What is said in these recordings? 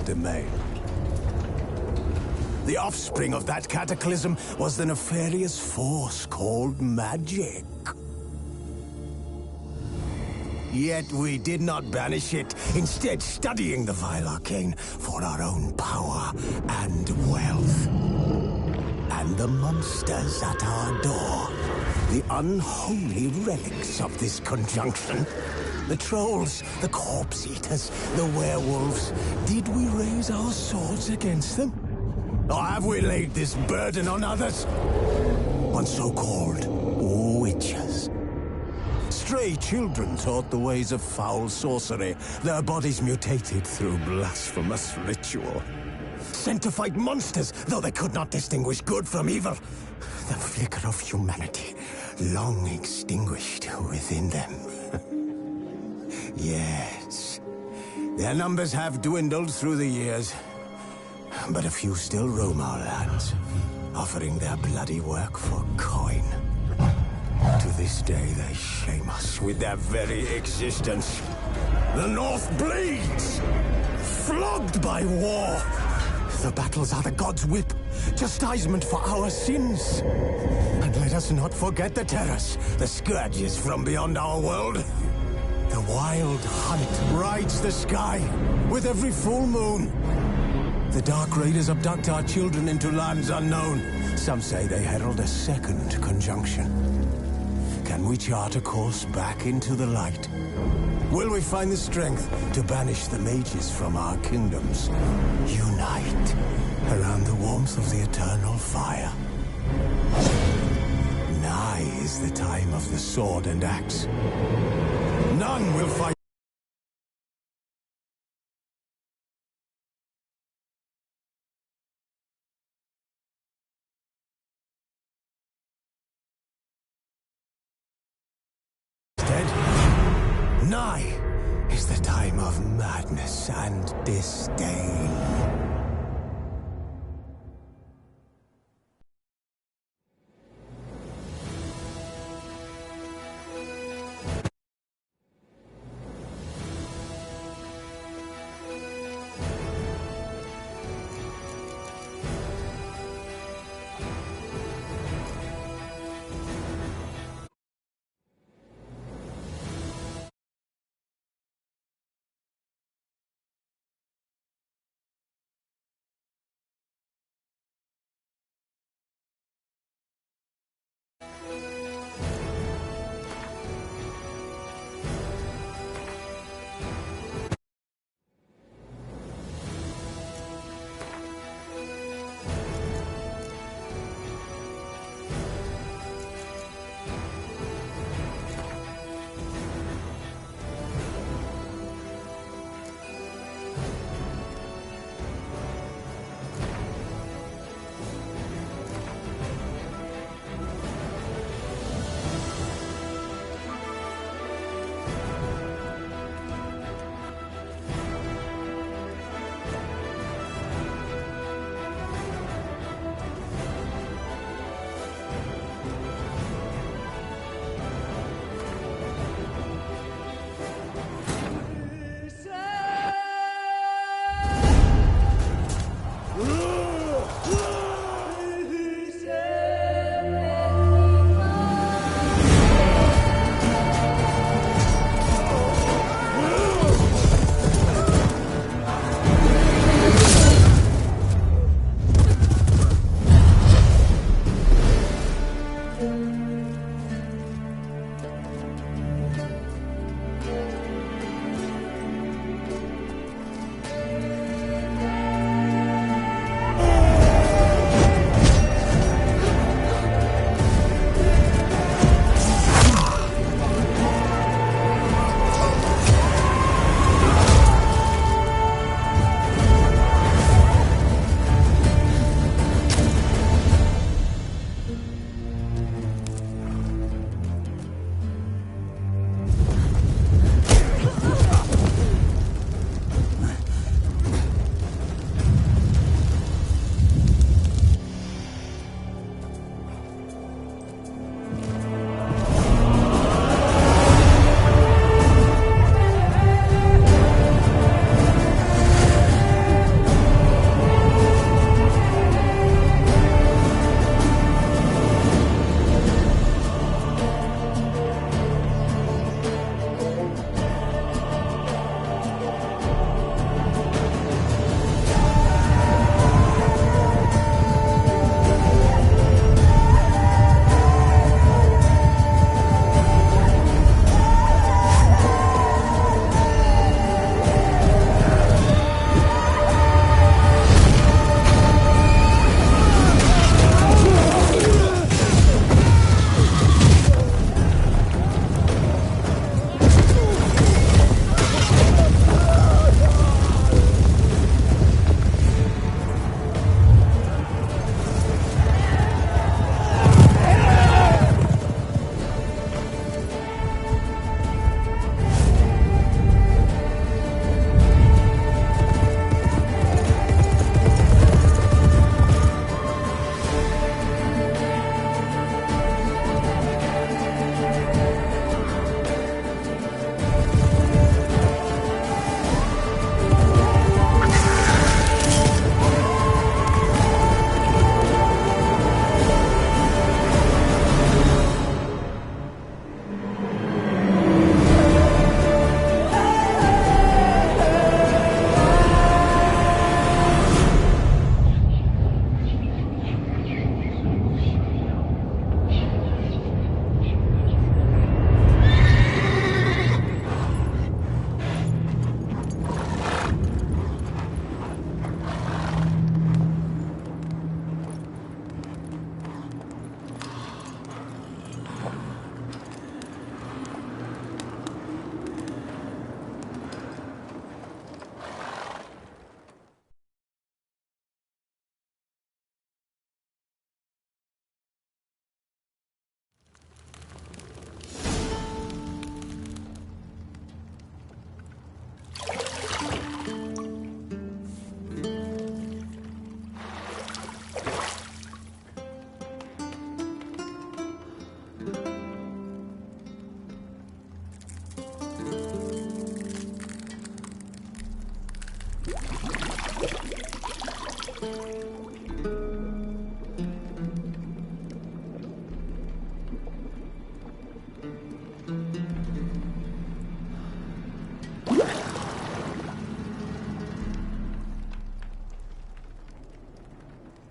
domain. The offspring of that cataclysm was the nefarious force called magic. Yet we did not banish it, instead studying the vile arcane for our own power and wealth. And the monsters at our door, the unholy relics of this conjunction. The trolls, the corpse-eaters, the werewolves. Did we raise our swords against them? Or have we laid this burden on others? On so-called witches. Stray children taught the ways of foul sorcery, their bodies mutated through blasphemous ritual. Sent to fight monsters, though they could not distinguish good from evil. The flicker of humanity, long extinguished within them. Yes, their numbers have dwindled through the years, but a few still roam our lands, offering their bloody work for coin. To this day, they shame us with their very existence. The North bleeds, flogged by war. The battles are the gods' whip, chastisement for our sins. And let us not forget the terrors, the scourges from beyond our world. The wild hunt rides the sky with every full moon. The Dark Raiders abduct our children into lands unknown. Some say they herald a second conjunction. Can we chart a course back into the light? Will we find the strength to banish the mages from our kingdoms? Unite around the warmth of the eternal fire. Nigh is the time of the sword and axe. None will fight. Nigh is the time of madness and disdain.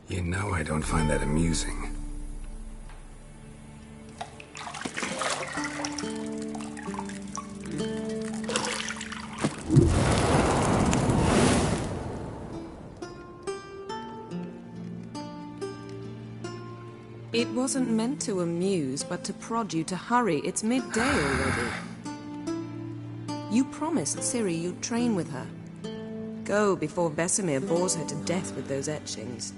You know I don't find that amusing. It wasn't meant to amuse, but to prod you to hurry. It's midday already. You promised Ciri you'd train with her. Go before Vesemir bores her to death with those etchings.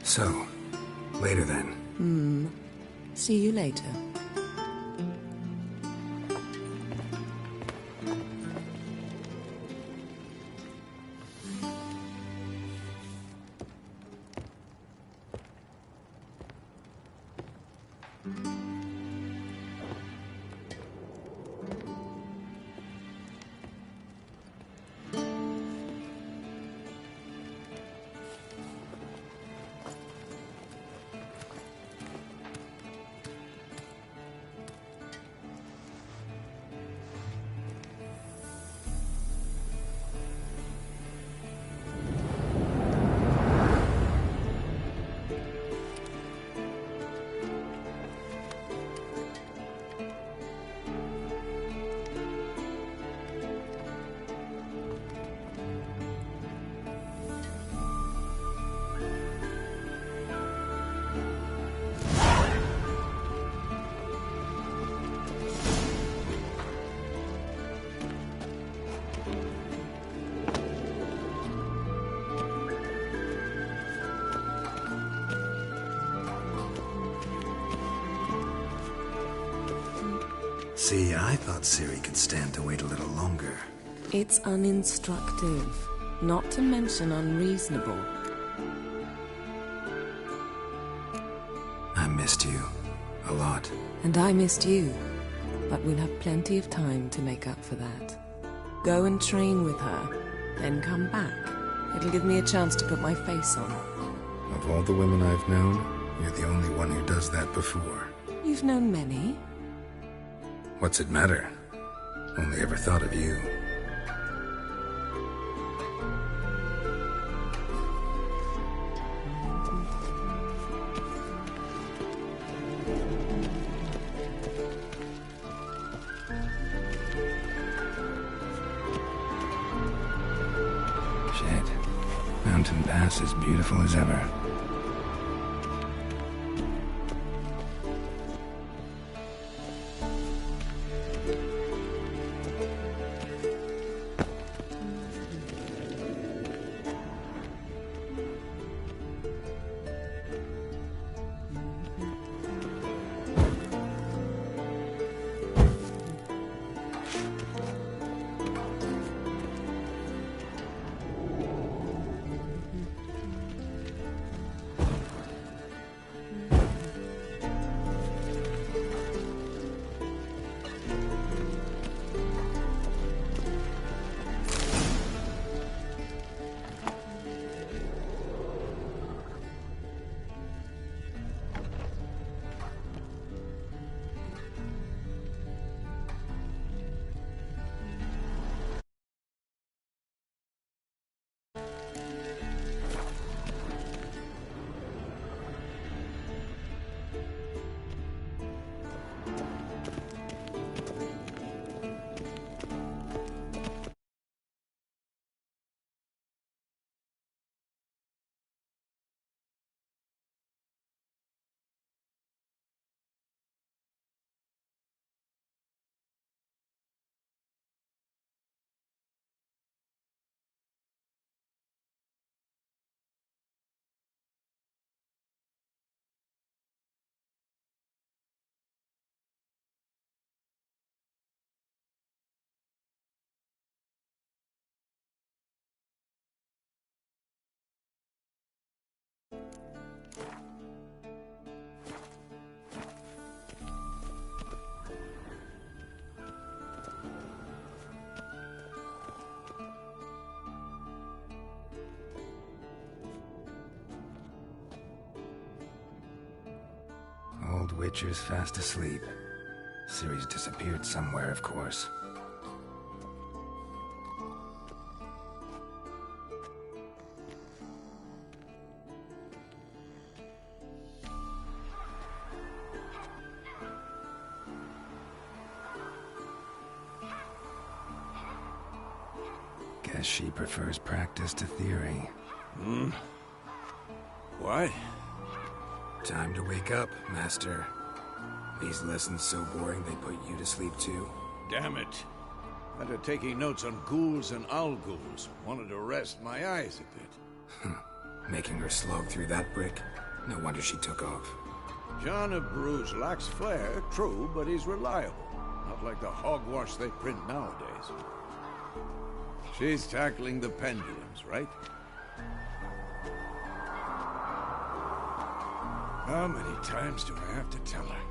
So, later then. See you later. See, I thought Ciri could stand to wait a little longer. It's uninstructive, not to mention unreasonable. I missed you. A lot. And I missed you, but we'll have plenty of time to make up for that. Go and train with her, then come back. It'll give me a chance to put my face on. Of all the women I've known, you're the only one who does that before. You've known many. What's it matter? Only ever thought of you. Shit. Mountain Pass is beautiful as ever. old witcher's fast asleep. Ciri's disappeared somewhere, of course. Guess she prefers practice to theory. What? Time to wake up, Master. These lessons so boring they put you to sleep too. Damn it. After taking notes on ghouls and owl-ghouls, wanted to rest my eyes a bit. Making her slog through that brick? No wonder she took off. John of Bruges lacks flair, true, but he's reliable. Not like the hogwash they print nowadays. She's tackling the pendulums, right? How many times do I have to tell her?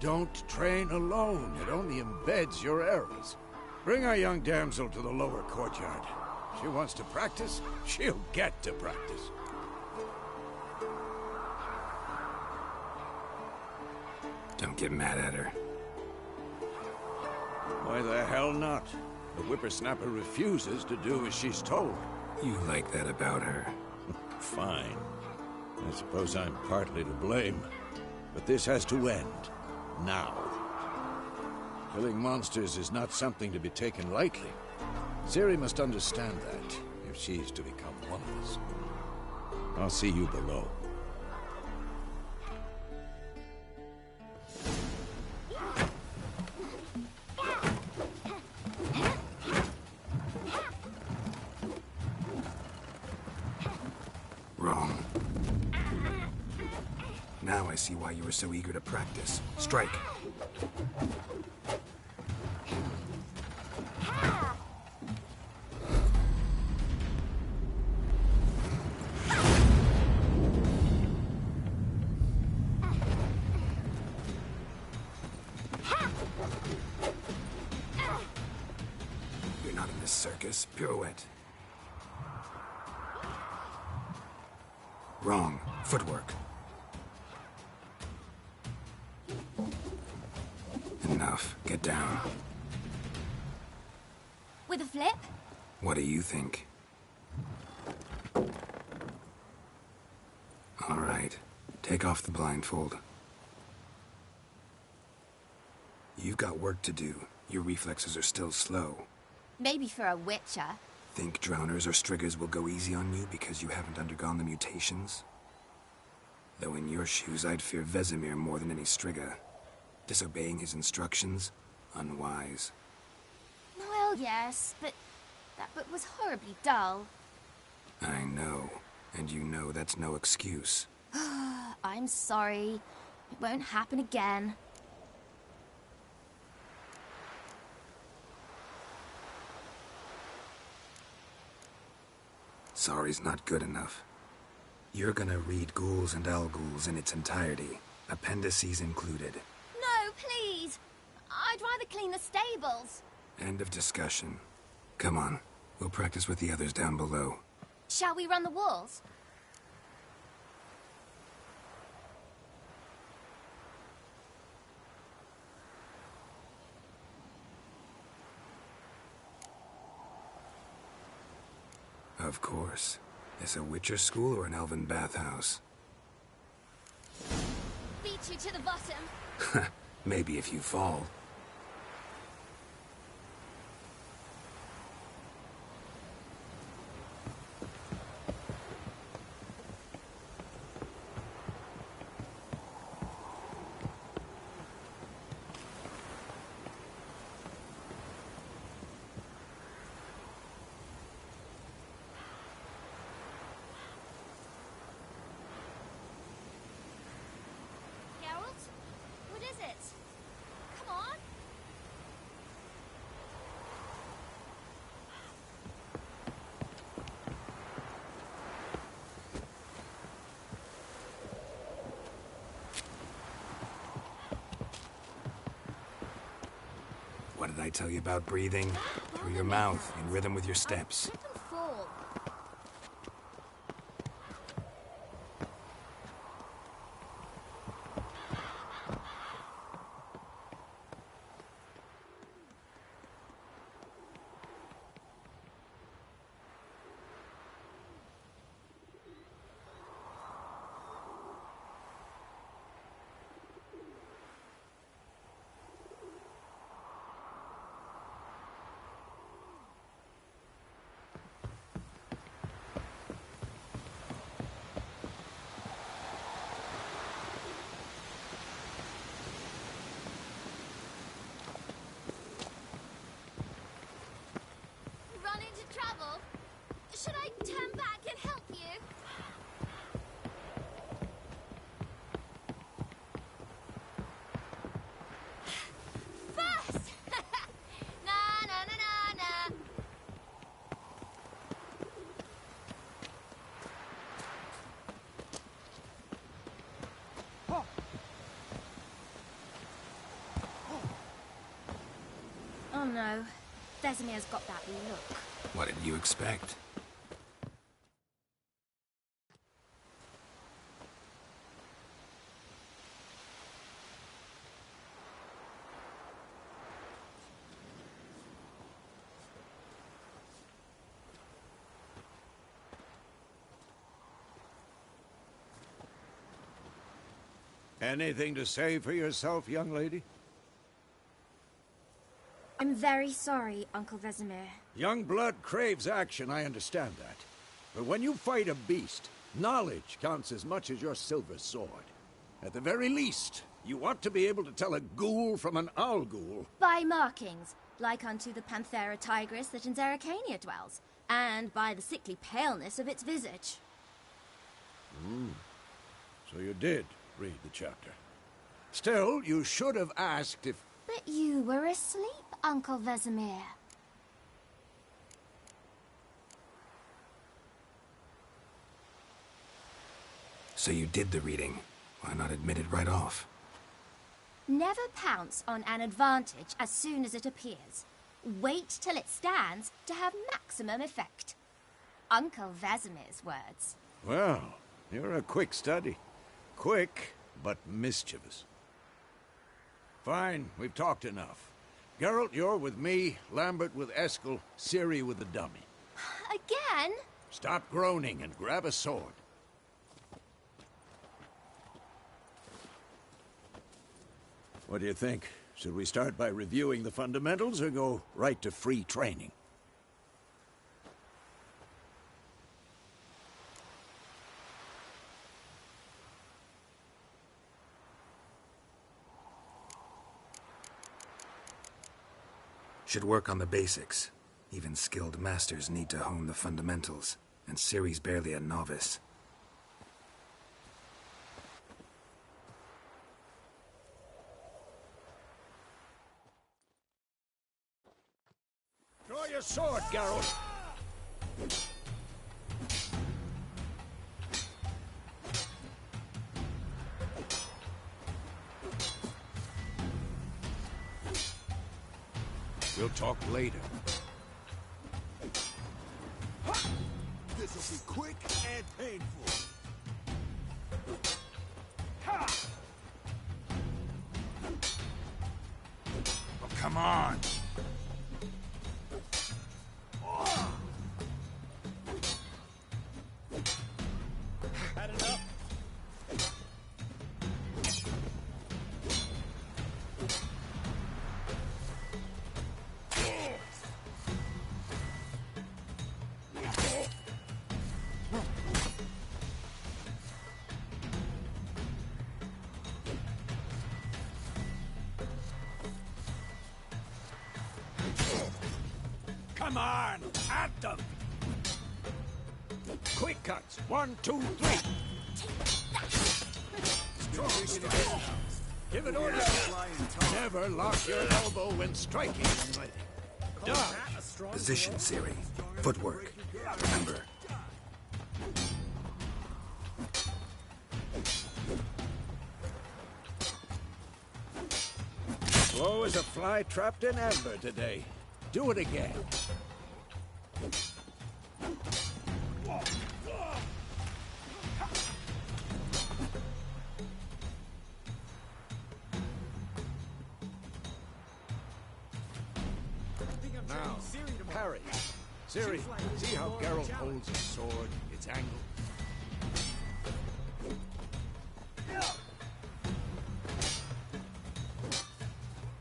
Don't train alone. It only embeds your errors. Bring our young damsel to the lower courtyard. She wants to practice, she'll get to practice. Don't get mad at her. Why the hell not? The whippersnapper refuses to do as she's told. You like that about her. Fine. I suppose I'm partly to blame. But this has to end. Now. Killing monsters is not something to be taken lightly. Ciri must understand that, if she's to become one of us. I'll see you below. Wrong. Now I see why you were so eager to practice. Strike. You're not in this circus. Pirouette. Wrong. Footwork. Enough. Get down. With a flip? What do you think? All right. Take off the blindfold. You've got work to do. Your reflexes are still slow. Maybe for a witcher. Think drowners or striggers will go easy on you because you haven't undergone the mutations? Though in your shoes, I'd fear Vesemir more than any strigger. Disobeying his instructions? Unwise. Well, yes, but that book was horribly dull. I know. And you know that's no excuse. I'm sorry. It won't happen again. Sorry's not good enough. You're gonna read Ghouls and Owl-Ghouls in its entirety, appendices included. No, please! I'd rather clean the stables. End of discussion. Come on, we'll practice with the others down below. Shall we run the walls? Of course. Is a Witcher school or an elven bathhouse? Beat you to the bottom. Maybe if you fall. What is it? Come on! What did I tell you about breathing? Through your mouth, in rhythm with your steps. Let them fall. trouble. Should I turn back and help you? First! Na na na na na. Oh no, Vesemir's got that look. What did you expect? Anything to say for yourself, young lady? I'm very sorry, Uncle Vesemir. Young blood craves action, I understand that. But when you fight a beast, knowledge counts as much as your silver sword. At the very least, you ought to be able to tell a ghoul from an owl ghoul. By markings, like unto the Panthera tigris that in Zerrikania dwells, and by the sickly paleness of its visage. So you did read the chapter. Still, you should have asked if... But you were asleep, Uncle Vesemir. So you did the reading. Why not admit it right off? Never pounce on an advantage as soon as it appears. Wait till it stands to have maximum effect. Uncle Vesemir's words. Well, you're a quick study. Quick, but mischievous. Fine, we've talked enough. Geralt, you're with me, Lambert with Eskel, Ciri with the dummy. Again? Stop groaning and grab a sword. What do you think? Should we start by reviewing the fundamentals or go right to free training? Should work on the basics. Even skilled masters need to hone the fundamentals, and Ciri's barely a novice. Draw your sword, Geralt! We'll talk later. This'll be quick and painful. Oh, come on! Had enough? Come on! At them! Quick cuts! 1, 2, 3! Strong style. Give it order! Never lock your elbow when striking. Done! Position, Ciri. Footwork. Remember. Slow as a fly trapped in amber today. Do it again. Now, parry. Ciri, see how Geralt holds his sword, its angle?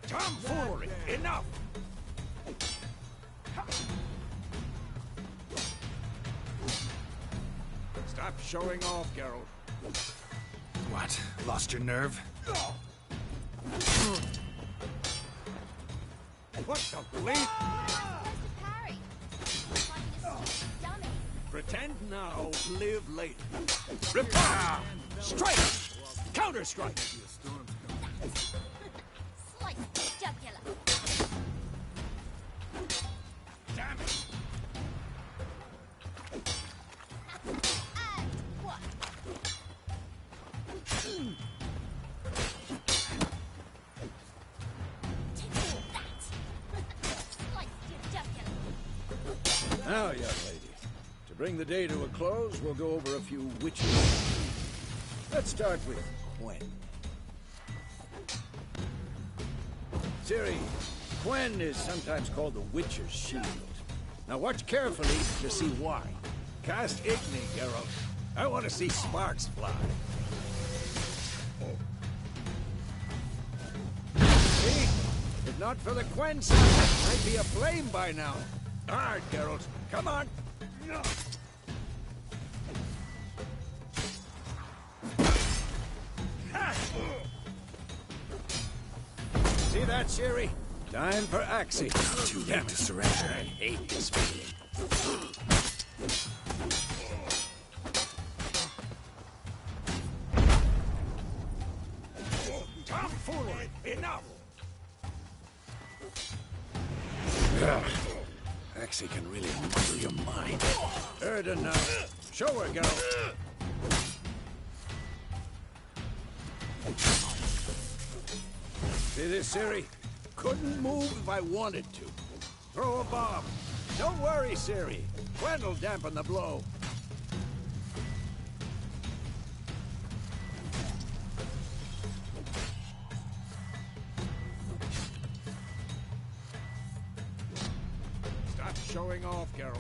Tomfoolery! Enough! Stop showing off, Geralt. What? Lost your nerve? What the bleep? Where's the parry? Looks like Pretend now, live later. Reply! Strike! Counter-strike! Slice jugular. Damn it! And what? Tickle that. Slice your jugular. Now, young lady, to bring the day to a close, we'll go over a few witches. Let's start with Quen. Ciri, Quen is sometimes called the Witcher's Shield. Now watch carefully to see why. Cast Igni, Geralt. I want to see sparks fly. See? If not for the Quen sign, I'd be aflame by now. Hard, Geralt. Come on. See that, Ciri? Time for Axie. Too late to surrender. I hate this feeling. Tomfoolery! Enough! Axie can really muddle your mind. Heard enough. Show her, Geralt. See this, Ciri? Couldn't move if I wanted to. Throw a bomb. Don't worry, Ciri. Quen will dampen the blow. Stop showing off, Geralt.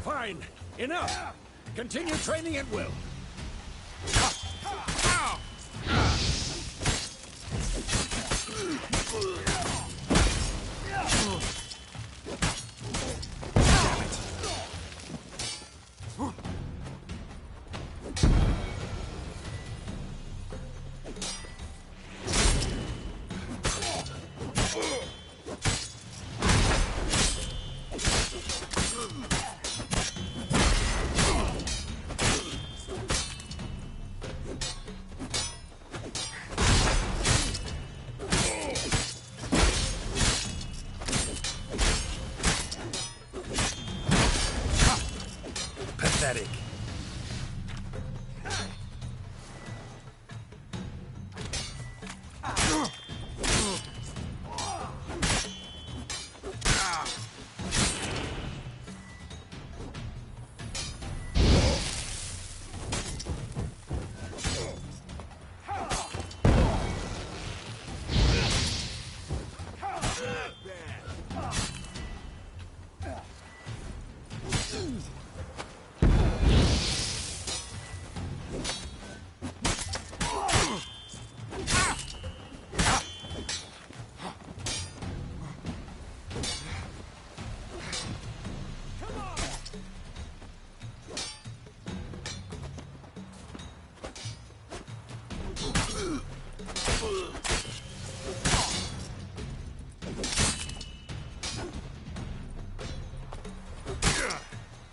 Fine. Enough. Continue training at will. Pathetic.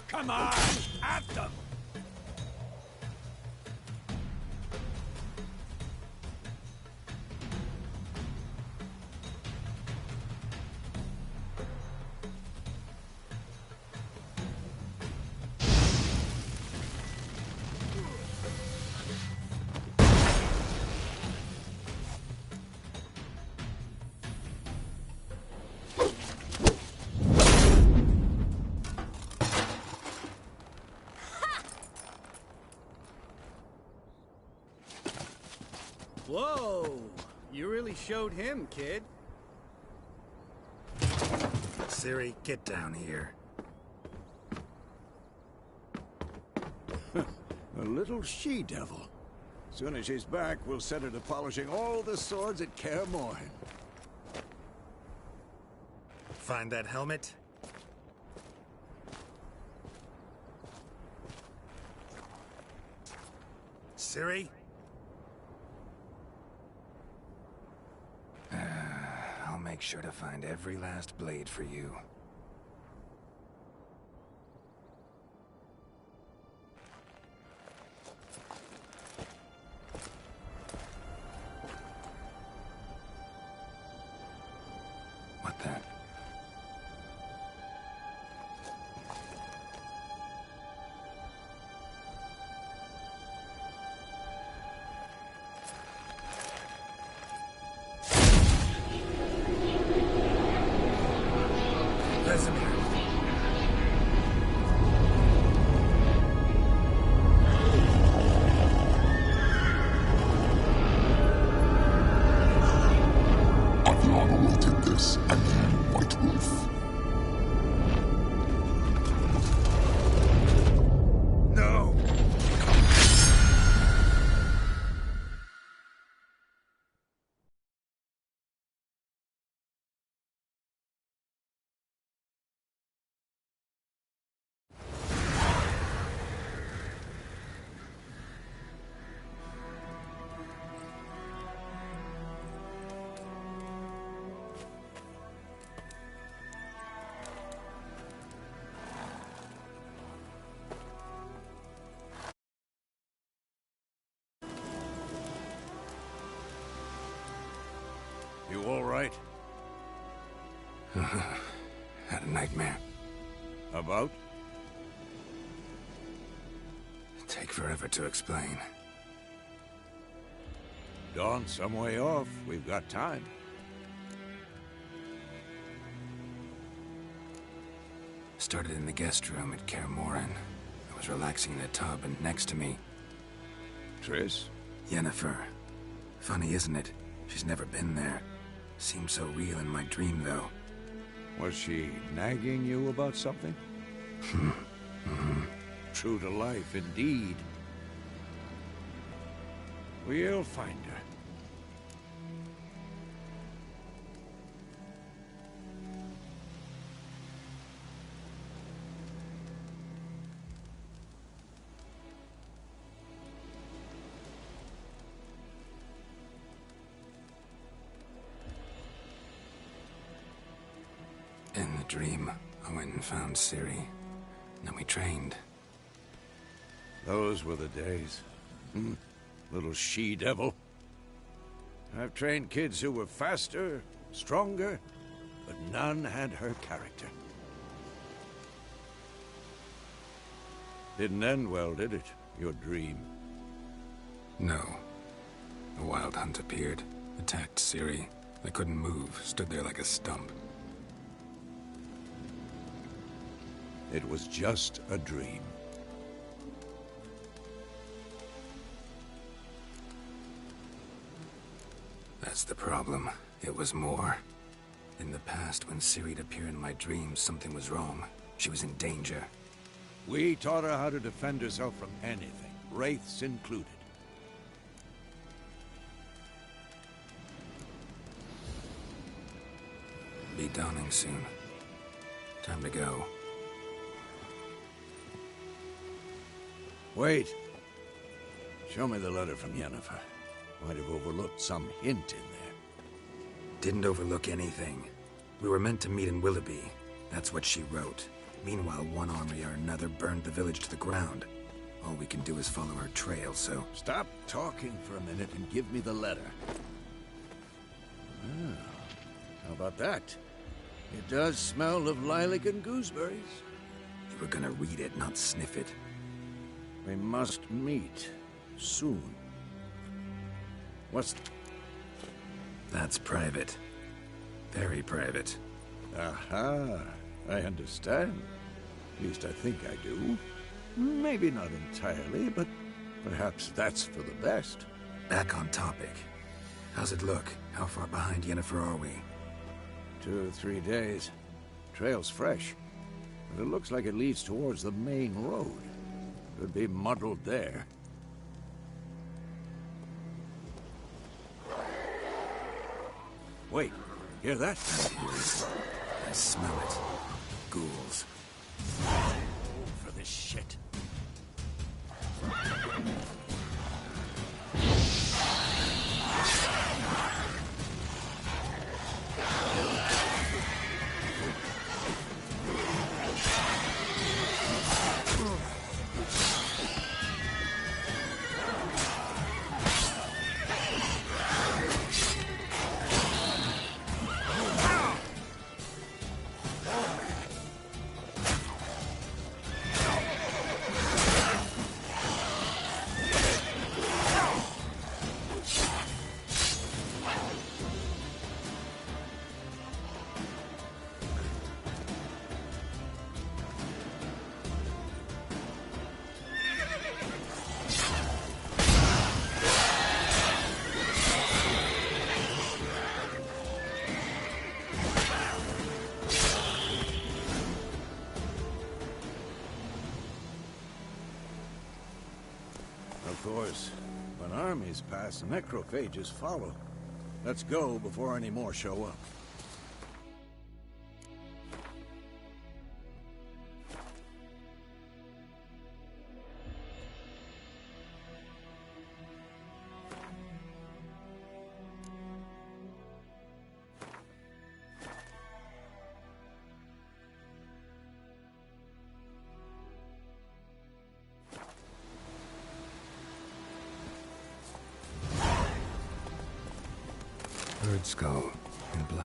Come on! At them! Whoa! You really showed him, kid. Ciri, get down here. A little she-devil. Soon as she's back, we'll set her to polishing all the swords at Kaer Morhen. Find that helmet? Ciri? I'll make sure to find every last blade for you. What the? You all right? Had a nightmare. About? Take forever to explain. Dawn's some way off. We've got time. Started in the guest room at Kaer Morhen. I was relaxing in a tub, and next to me... Triss? Yennefer. Funny, isn't it? She's never been there. Seemed so real in my dream, though. Was she nagging you about something? True to life, indeed. We'll find her. In the dream, I went and found Ciri. Then we trained. Those were the days. Little she-devil. I've trained kids who were faster, stronger, but none had her character. Didn't end well, did it? Your dream? No. A wild hunt appeared, attacked Ciri. I couldn't move, stood there like a stump. It was just a dream. That's the problem. It was more. In the past, when Ciri'd appear in my dreams, something was wrong. She was in danger. We taught her how to defend herself from anything, wraiths included. Be dawning soon. Time to go. Wait. Show me the letter from Yennefer. Might have overlooked some hint in there. Didn't overlook anything. We were meant to meet in Willoughby. That's what she wrote. Meanwhile, one army or another burned the village to the ground. All we can do is follow her trail, so... Stop talking for a minute and give me the letter. Ah, how about that? It does smell of lilac and gooseberries. You were gonna read it, not sniff it. We must meet. Soon. What's... That's private. Very private. Aha. I understand. At least I think I do. Maybe not entirely, but perhaps that's for the best. Back on topic. How's it look? How far behind Yennefer are we? 2 or 3 days. Trail's fresh, but it looks like it leads towards the main road. Could be muddled there. Wait, hear that? I smell it. Ghouls. For this shit. Of course, when armies pass, necrophages follow. Let's go before any more show up. Bird skull and blood.